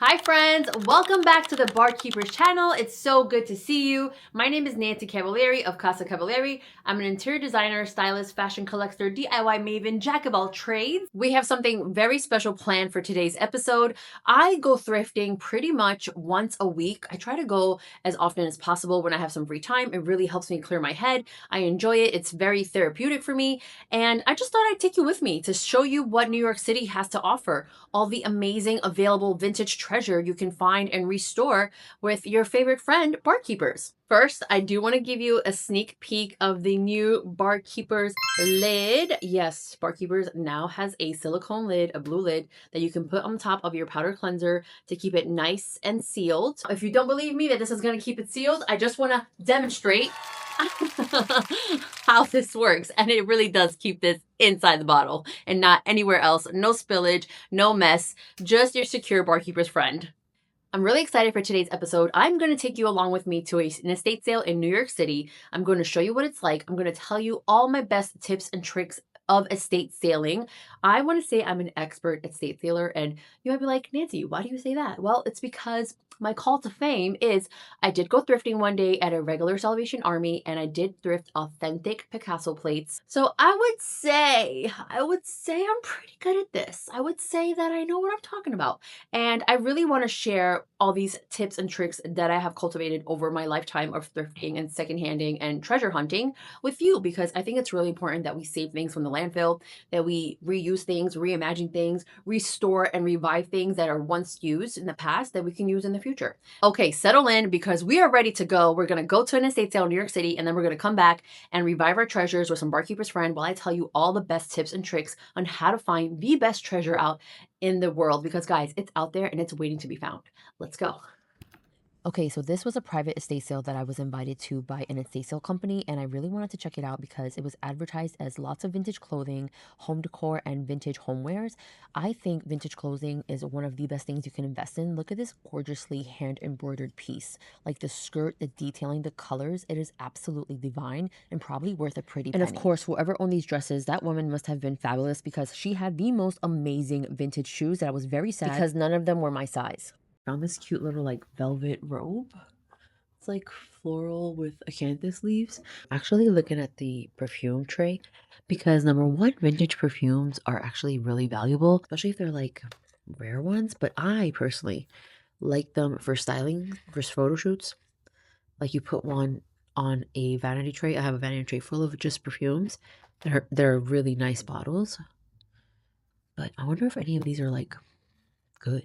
Hi friends, welcome back to the Barkeepers channel. It's so good to see you. My name is Nancy Cavaliere of Casa Cavaliere. I'm an interior designer, stylist, fashion collector, DIY maven, jack of all trades. We have something very special planned for today's episode. I go thrifting pretty much once a week. I try to go as often as possible when I have some free time. It really helps me clear my head. I enjoy it. It's very therapeutic for me. And I just thought I'd take you with me to show you what New York City has to offer. All the amazing available vintage treasure you can find and restore with your favorite friend, Barkeepers. First, I do want to give you a sneak peek of the new Barkeepers lid. Yes, Barkeepers now has a silicone lid, a blue lid, that you can put on top of your powder cleanser to keep it nice and sealed. If you don't believe me that this is going to keep it sealed, I just want to demonstrate how this works, and it really does keep this inside the bottle and not anywhere else. No spillage, no mess, just your secure Barkeeper's friend. I'm really excited for today's episode. I'm going to take you along with me to an estate sale in New York City. I'm going to show you what it's like. I'm going to tell you all my best tips and tricks of estate sailing. I want to say I'm an expert estate sailor, and you might be like, Nancy, why do you say that? Well, it's because my call to fame is I did go thrifting one day at a regular Salvation Army, and I did thrift authentic Picasso plates. So I would say I'm pretty good at this. I would say that I know what I'm talking about. And I really want to share all these tips and tricks that I have cultivated over my lifetime of thrifting and secondhanding and treasure hunting with you, because I think it's really important that we save things from the landfill, that we reuse things, reimagine things, restore and revive things that are once used in the past that we can use in the future. Okay, settle in because we are ready to go. We're going to go to an estate sale in New York City, and then we're going to come back and revive our treasures with some Barkeeper's friend while I tell you all the best tips and tricks on how to find the best treasure out in the world, because guys, it's out there and it's waiting to be found. Let's go. Okay, so this was a private estate sale that I was invited to by an estate sale company, and I really wanted to check it out because it was advertised as lots of vintage clothing, home decor, and vintage homewares. I think vintage clothing is one of the best things you can invest in. Look at this gorgeously hand embroidered piece. Like the skirt, the detailing, the colors, it is absolutely divine and probably worth a pretty penny. And of course, whoever owned these dresses, that woman must have been fabulous because she had the most amazing vintage shoes that I was very sad because none of them were my size. Found this cute little like velvet robe. It's like floral with acanthus leaves. Actually looking at the perfume tray because number one, vintage perfumes are actually really valuable, especially if they're like rare ones. But I personally like them for styling, for photo shoots. Like you put one on a vanity tray. I have a vanity tray full of just perfumes. They're really nice bottles. But I wonder if any of these are like good.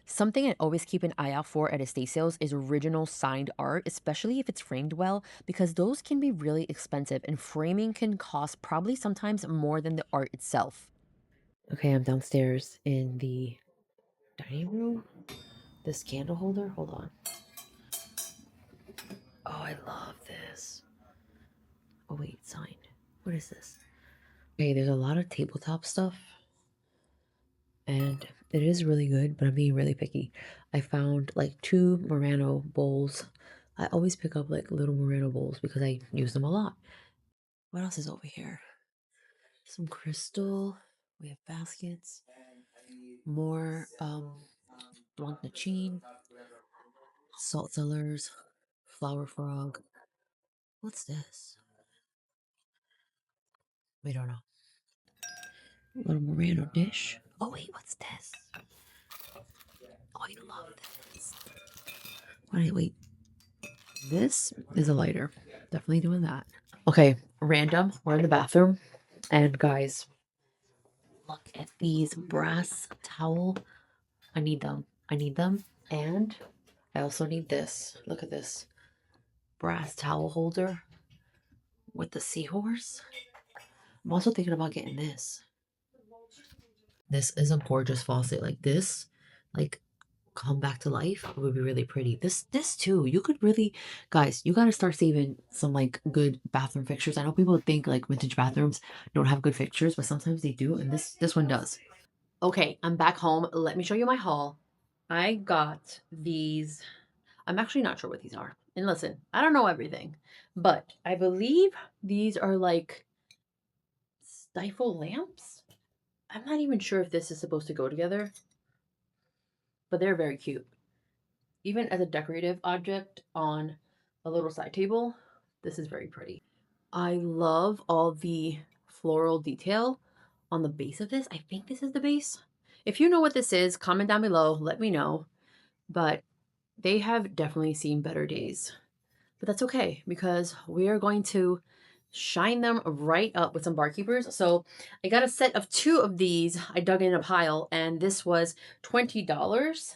Something I always keep an eye out for at estate sales is original signed art, especially if it's framed well, because those can be really expensive and framing can cost probably sometimes more than the art itself. Okay, I'm downstairs in the dining room. This candle holder, hold on. Oh, I love this. Oh wait, signed. What is this? Okay, there's a lot of tabletop stuff. And it is really good, but I'm being really picky. I found like 2 Murano bowls. I always pick up like little Murano bowls because I use them a lot. What else is over here? Some crystal. We have baskets. More Blanc de Chine. Salt cellars. Flower frog. What's this? We don't know. Little Murano dish. Oh wait, what's this? Oh, I love this. Wait. This is a lighter. Definitely doing that. Okay, random. We're in the bathroom. And guys, look at these brass towel. I need them. And I also need this. Look at this. Brass towel holder with the seahorse. I'm also thinking about getting this. This is a gorgeous faucet. Like this, like come back to life, it would be really pretty. This too, you could really, guys, you got to start saving some like good bathroom fixtures. I know people think like vintage bathrooms don't have good fixtures, but sometimes they do, and this one does. Okay, I'm back home. Let me show you my haul. I got these. I'm actually not sure what these are. And listen, I don't know everything, but I believe these are like stifle lamps. I'm not even sure if this is supposed to go together, but they're very cute. Even as a decorative object on a little side table, this is very pretty. I love all the floral detail on the base of this. I think this is the base. If you know what this is, comment down below, let me know. But they have definitely seen better days. But that's okay because we are going to shine them right up with some barkeepers. So I got a set of 2 of these. I dug in a pile and this was $20.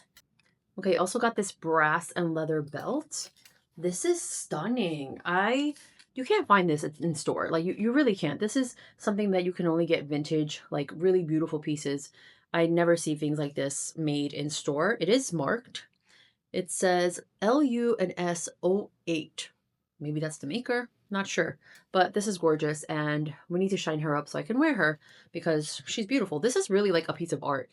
Okay, also got this brass and leather belt. This is stunning. You can't find this in store. Like you really can't. This is something that you can only get vintage, like really beautiful pieces. I never see things like this made in store. It is marked. It says LUNS08. Maybe that's the maker. Not sure. But this is gorgeous and we need to shine her up so I can wear her because she's beautiful. This is really like a piece of art.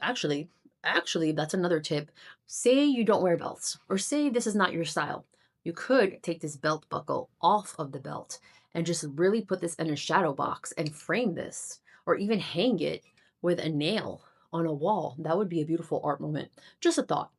Actually, that's another tip. Say you don't wear belts, or say this is not your style. You could take this belt buckle off of the belt and just really put this in a shadow box and frame this, or even hang it with a nail on a wall. That would be a beautiful art moment. Just a thought.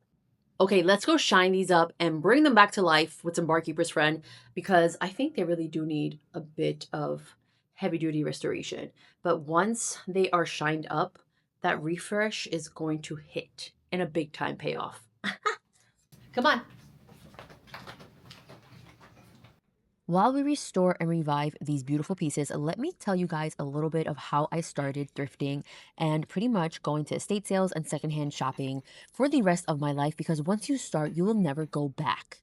Okay, let's go shine these up and bring them back to life with some barkeeper's friend because I think they really do need a bit of heavy duty restoration. But once they are shined up, that refresh is going to hit and a big time payoff. Come on. While we restore and revive these beautiful pieces, let me tell you guys a little bit of how I started thrifting and pretty much going to estate sales and secondhand shopping for the rest of my life because once you start, you will never go back.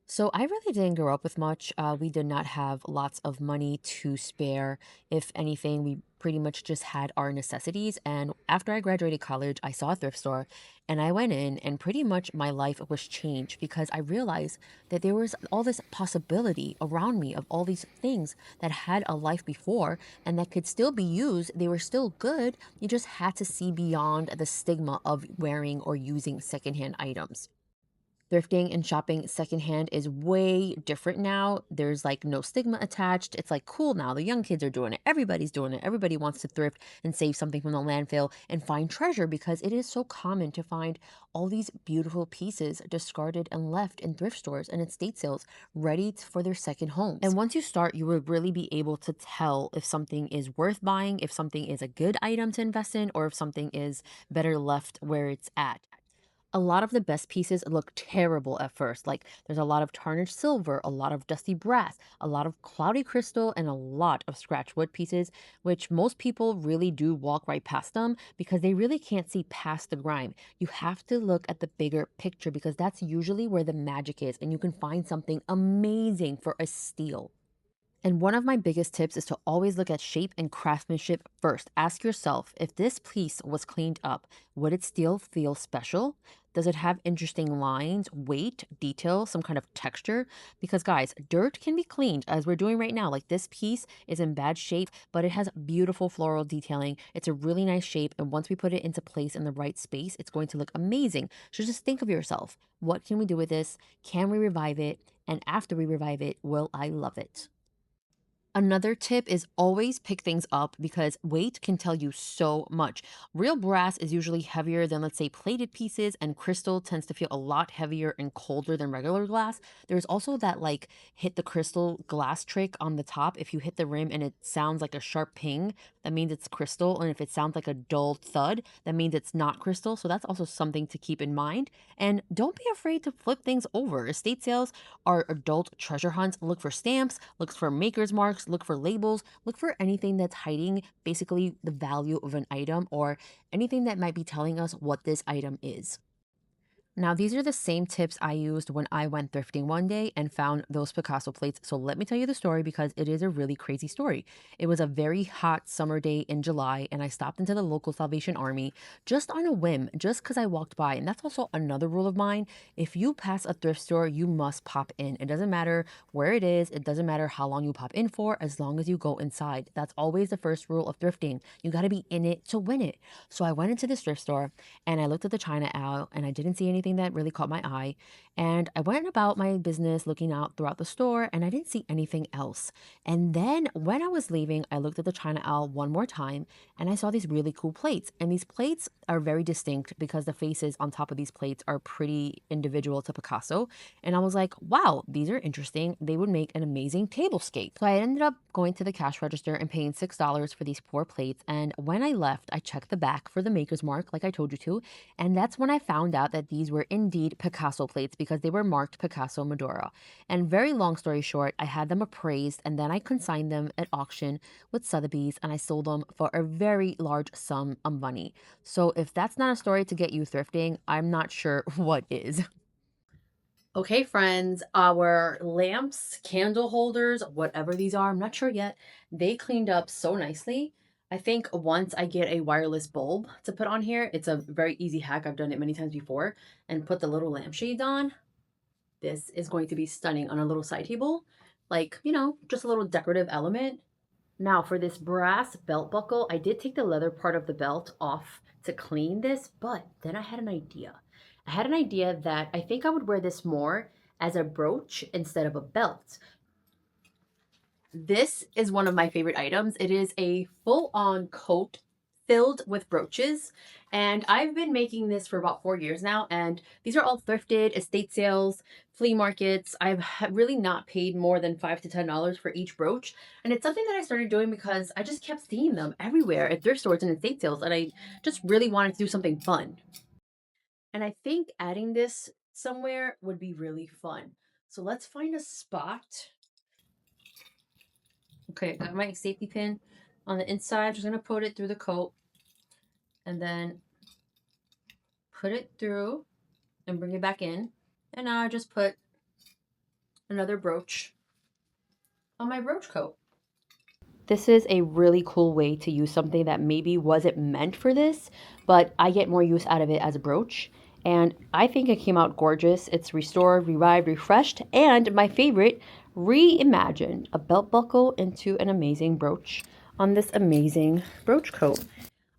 So I really didn't grow up with much. We did not have lots of money to spare. If anything, we pretty much just had our necessities. And after I graduated college, I saw a thrift store and I went in and pretty much my life was changed because I realized that there was all this possibility around me of all these things that had a life before and that could still be used. They were still good. You just had to see beyond the stigma of wearing or using secondhand items. Thrifting and shopping secondhand is way different now. There's like no stigma attached. It's like cool now. The young kids are doing it. Everybody's doing it. Everybody wants to thrift and save something from the landfill and find treasure because it is so common to find all these beautiful pieces discarded and left in thrift stores and estate sales ready for their second homes. And once you start, you will really be able to tell if something is worth buying, if something is a good item to invest in, or if something is better left where it's at. A lot of the best pieces look terrible at first. Like there's a lot of tarnished silver, a lot of dusty brass, a lot of cloudy crystal, and a lot of scratch wood pieces, which most people really do walk right past them because they really can't see past the grime. You have to look at the bigger picture because that's usually where the magic is, and you can find something amazing for a steal. And one of my biggest tips is to always look at shape and craftsmanship first. Ask yourself, if this piece was cleaned up, would it still feel special? Does it have interesting lines, weight, detail, some kind of texture? Because guys, dirt can be cleaned as we're doing right now. Like this piece is in bad shape, but it has beautiful floral detailing. It's a really nice shape. And once we put it into place in the right space, it's going to look amazing. So just think of yourself. What can we do with this? Can we revive it? And after we revive it, will I love it? Another tip is always pick things up because weight can tell you so much. Real brass is usually heavier than, let's say, plated pieces, and crystal tends to feel a lot heavier and colder than regular glass. There's also that like hit the crystal glass trick on the top. If you hit the rim and it sounds like a sharp ping, that means it's crystal. And if it sounds like a dull thud, that means it's not crystal. So that's also something to keep in mind. And don't be afraid to flip things over. Estate sales are adult treasure hunts. Look for stamps, look for maker's marks, look for labels, look for anything that's hiding basically the value of an item or anything that might be telling us what this item is. Now, these are the same tips I used when I went thrifting one day and found those Picasso plates. So let me tell you the story because it is a really crazy story. It was a very hot summer day in July, and I stopped into the local Salvation Army just on a whim, just because I walked by. And that's also another rule of mine. If you pass a thrift store, you must pop in. It doesn't matter where it is. It doesn't matter how long you pop in for, as long as you go inside. That's always the first rule of thrifting. You got to be in it to win it. So I went into this thrift store and I looked at the china aisle and I didn't see anything anything that really caught my eye. And I went about my business looking out throughout the store and I didn't see anything else. And then when I was leaving, I looked at the China aisle one more time and I saw these really cool plates. And these plates are very distinct because the faces on top of these plates are pretty individual to Picasso. And I was like, wow, these are interesting. They would make an amazing tablescape. So I ended up going to the cash register and paying $6 for these 4 plates. And when I left, I checked the back for the maker's mark, like I told you to. And that's when I found out that these were indeed Picasso plates because they were marked Picasso Maduro. And very long story short, I had them appraised and then I consigned them at auction with Sotheby's and I sold them for a very large sum of money. So if that's not a story to get you thrifting, I'm not sure what is. Okay, friends, our lamps, candle holders, whatever these are, I'm not sure yet, they cleaned up so nicely. I think once I get a wireless bulb to put on here, it's a very easy hack. I've done it many times before, and put the little lampshades on. This is going to be stunning on a little side table. Like, you know, just a little decorative element. Now for this brass belt buckle, I did take the leather part of the belt off to clean this, but then I had an idea. I had an idea that I think I would wear this more as a brooch instead of a belt. This is one of my favorite items. It is a full-on coat filled with brooches, and I've been making this for about 4 years now, and these are all thrifted, estate sales, flea markets. I've really not paid more than $5 to $10 for each brooch, and it's something that I started doing because I just kept seeing them everywhere at thrift stores and estate sales, and I just really wanted to do something fun. And I think adding this somewhere would be really fun. So let's find a spot. Okay, I got my safety pin on the inside. I'm just going to put it through the coat and then put it through and bring it back in. And now I just put another brooch on my brooch coat. This is a really cool way to use something that maybe wasn't meant for this, but I get more use out of it as a brooch. And I think it came out gorgeous. It's restored, revived, refreshed, and my favorite, reimagined a belt buckle into an amazing brooch on this amazing brooch coat.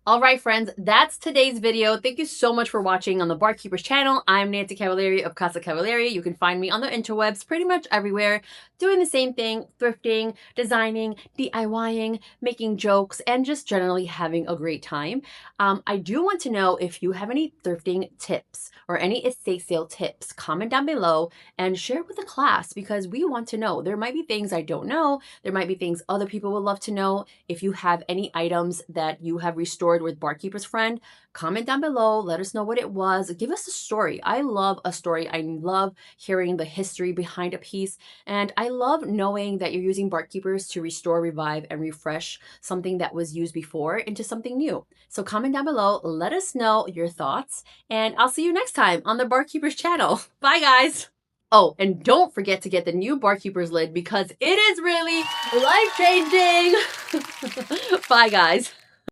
All right, friends, that's today's video. Thank you so much for watching on the Barkeepers channel. I'm Nancy Cavaliere of Casa Cavaliere. You can find me on the interwebs pretty much everywhere, doing the same thing, thrifting, designing, DIYing, making jokes, and just generally having a great time. I do want to know if you have any thrifting tips or any estate sale tips. Comment down below and share with the class because we want to know. There might be things I don't know. There might be things other people would love to know. If you have any items that you have restored with Barkeeper's Friend, comment down below. Let us know what it was. Give us a story. I love a story. I love hearing the history behind a piece. And I love knowing that you're using Barkeepers to restore, revive, and refresh something that was used before into something new. So comment down below. Let us know your thoughts. And I'll see you next time on the Barkeepers channel. Bye, guys. Oh, and don't forget to get the new Barkeepers lid because it is really life-changing. Bye, guys.